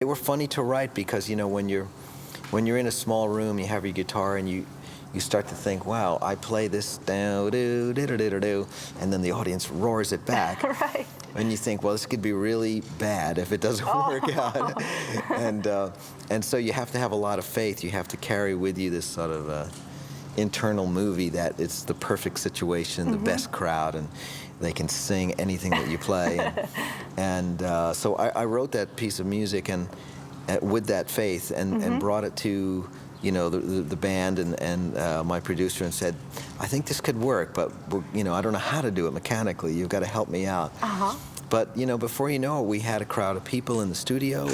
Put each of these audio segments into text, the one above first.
They were funny to write because, you know, when you're in a small room, you have your guitar and you start to think, wow, I play this do do do do do do, and then the audience roars it back. Right. And you think, well, this could be really bad if it doesn't work out. And so you have to have a lot of faith. You have to carry with you this sort of internal movie that it's the perfect situation, the best crowd, and they can sing anything that you play. So I wrote that piece of music and with that faith and brought it to, you know, the band and my producer and said, I think this could work, but you know, I don't know how to do it mechanically. You've got to help me out. But you know, before you know it, we had a crowd of people in the studio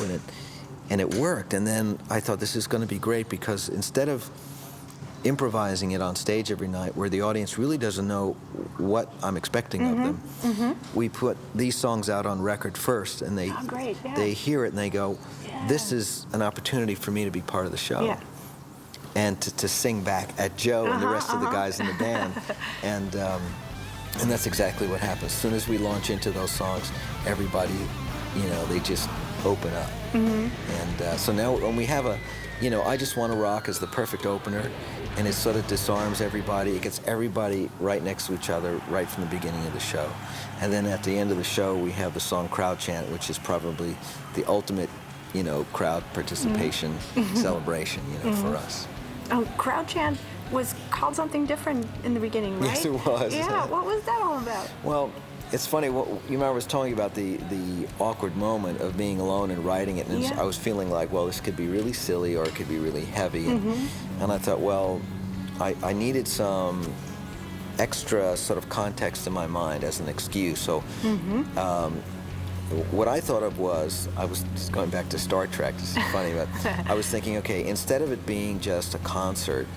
and it worked. And then I thought, this is going to be great, because instead of improvising it on stage every night where the audience really doesn't know what I'm expecting of them, we put these songs out on record first, and they hear it and they go, this is an opportunity for me to be part of the show. And to sing back at Joe and the rest of the guys in the band. And that's exactly what happens. As soon as we launch into those songs, everybody, you know, they just open up. And so now when we have you know, I Just Want to Rock is the perfect opener, and it sort of disarms everybody. It gets everybody right next to each other right from the beginning of the show. And then at the end of the show, we have the song Crowd Chant, which is probably the ultimate, you know, crowd participation celebration, you know, for us. Oh, Crowd Chant was called something different in the beginning, right? Yes, it was. Yeah, what was that all about? Well, it's funny, you remember I was telling you about the awkward moment of being alone and writing it, and I was feeling like, well, this could be really silly or it could be really heavy. And I thought, well, I needed some extra sort of context in my mind as an excuse. So what I thought of was, I was just going back to Star Trek, this is funny, but I was thinking, okay, instead of it being just a concert,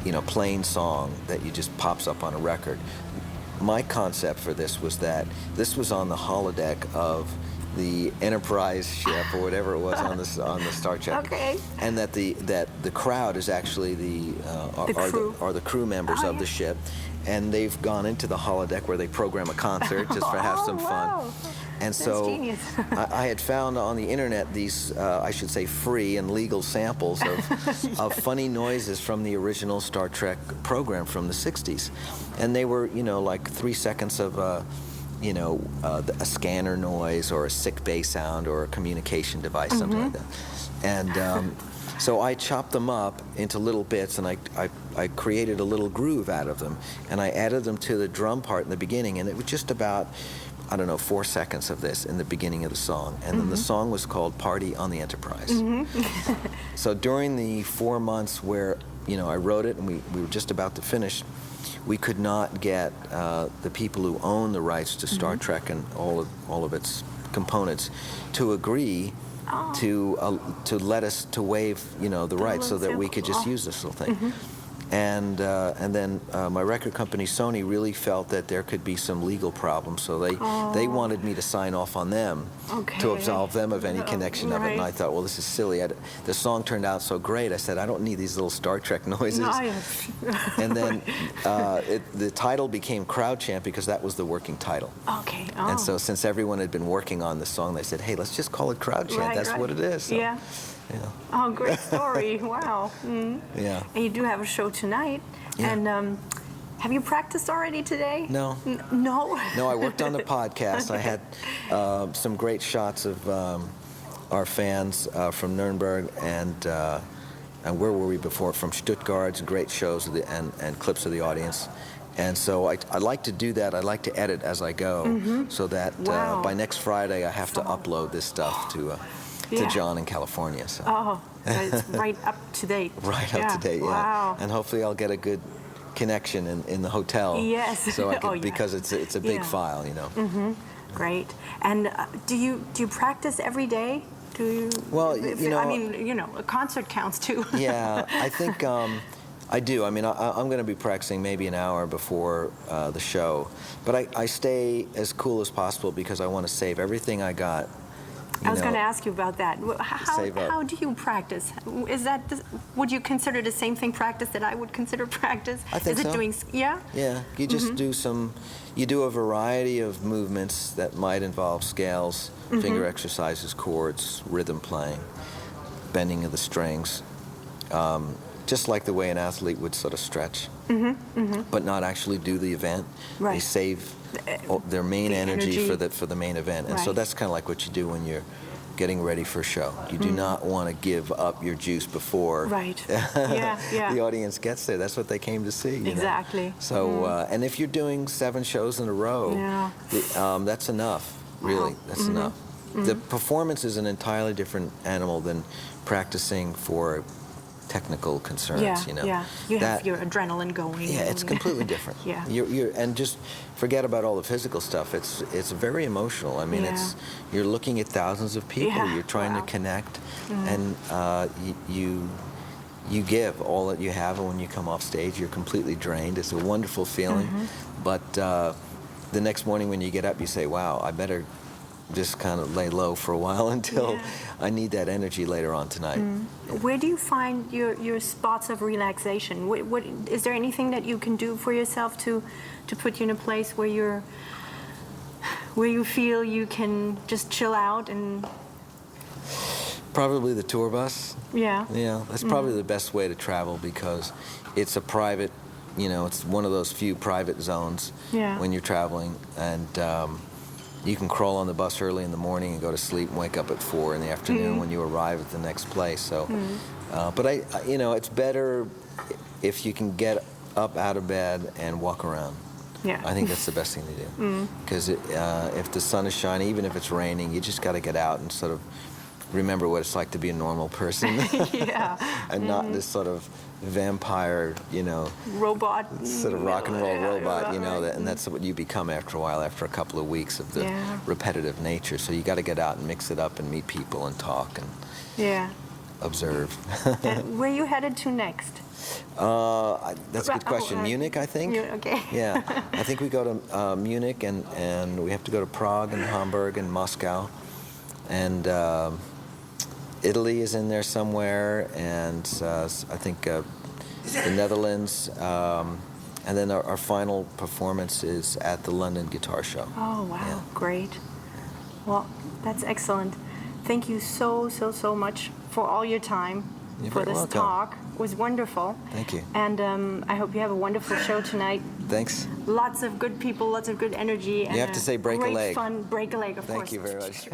you know, plain song that you just pops up on a record, my concept for this was that this was on the holodeck of the Enterprise ship or whatever it was on the Star Trek, and that the crowd is actually the crew members of the ship, and they've gone into the holodeck where they program a concert just for have some fun. And so I had found on the internet these, I should say, free and legal samples of funny noises from the original Star Trek program from the 60s. And they were, you know, like 3 seconds of, you know, a scanner noise or a sick bay sound or a communication device, something like that. And so I chopped them up into little bits, and I created a little groove out of them. And I added them to the drum part in the beginning, and it was just about, I don't know, 4 seconds of this in the beginning of the song. And then the song was called Party on the Enterprise. So during the 4 months where, you know, I wrote it and we were just about to finish, we could not get the people who own the rights to Star Trek and all of its components to agree to let us to waive, you know, the rights so that we could just use this little thing. And then my record company, Sony, really felt that there could be some legal problems, so they wanted me to sign off on them to absolve them of any connection of it. And I thought, well, this is silly. The song turned out so great, I said, I don't need these little Star Trek noises. And then the title became Crowd Chant because that was the working title. And so since everyone had been working on the song, they said, hey, let's just call it Crowd Chant. That's what it is. So, yeah. Oh, great story. Wow. Yeah. And you do have a show tonight. And have you practiced already today? No. No? No, I worked on the podcast. I had some great shots of our fans from Nuremberg and where were we before? From Stuttgart, great shows of and clips of the audience. And so I like to do that. I like to edit as I go so that by next Friday I have to upload this stuff to John in California. So. Oh, it's right up to date. Right up to date, yeah. Wow. And hopefully I'll get a good connection in the hotel. Yes. So I can, because it's a big file, you know. Great. And do you practice every day? Do you? Well, you know. I mean, you know, a concert counts too. Yeah, I think I do. I mean, I'm going to be practicing maybe an hour before the show, but I stay as cool as possible because I want to save everything I got I was going to ask you about that. Save up. How do you practice? Is that would you consider the same thing practice that I would consider practice? I think Is it so. doing? Yeah. Yeah, you just do you do a variety of movements that might involve scales, finger exercises, chords, rhythm playing, bending of the strings, just like the way an athlete would sort of stretch, but not actually do the event. Right. They save their main energy for the main event, and so Right. that's kind of like what you do when you're getting ready for a show. You do not want to give up your juice before Right. Yeah, yeah. the audience gets there. That's what they came to see. You know? Exactly. So, and if you're doing 7 shows in a row, Yeah. that's enough. Really, that's enough. The performance is an entirely different animal than practicing for technical concerns. Yeah. You know, Yeah. You have your adrenaline going. yeah, it's completely different. Yeah. And just forget about all the physical stuff. It's very emotional. I mean, Yeah. you're looking at thousands of people. Yeah. You're trying Wow. to connect, and you give all that you have, and when you come off stage, you're completely drained. It's a wonderful feeling, but the next morning when you get up, you say, "Wow, I better just kind of lay low for a while until Yeah. I need that energy later on tonight." Where do you find your spots of relaxation? What is there anything that you can do for yourself to put you in a place where you feel you can just chill out and? Probably the tour bus. Yeah. Yeah, that's probably the best way to travel because it's a private, it's one of those few private zones Yeah. when you're traveling, and you can crawl on the bus early in the morning and go to sleep and wake up at 4 in the afternoon when you arrive at the next place. So, but it's better if you can get up out of bed and walk around. Yeah. I think that's the best thing to do because if the sun is shining, even if it's raining, you just got to get out and sort of remember what it's like to be a normal person. Yeah. And not this sort of vampire, Robot. sort of rock and roll robot, right. and that's what you become after a while, after a couple of weeks of the Yeah. repetitive nature. So you got to get out and mix it up and meet people and talk and Yeah. observe. And where are you headed to next? That's a good question. Munich, I think. Okay. Yeah, I think we go to Munich and we have to go to Prague and Hamburg and Moscow. And Italy is in there somewhere, and I think the Netherlands, and then our final performance is at the London Guitar Show. Oh, wow. Yeah. Great. Well, that's excellent. Thank you so much for all your time, You're for very this welcome. talk. It was wonderful. Thank you. And I hope you have a wonderful show tonight. Thanks. Lots of good people, lots of good energy. And You have to say break a great leg. Fun, break a leg, of course. Thank you very much.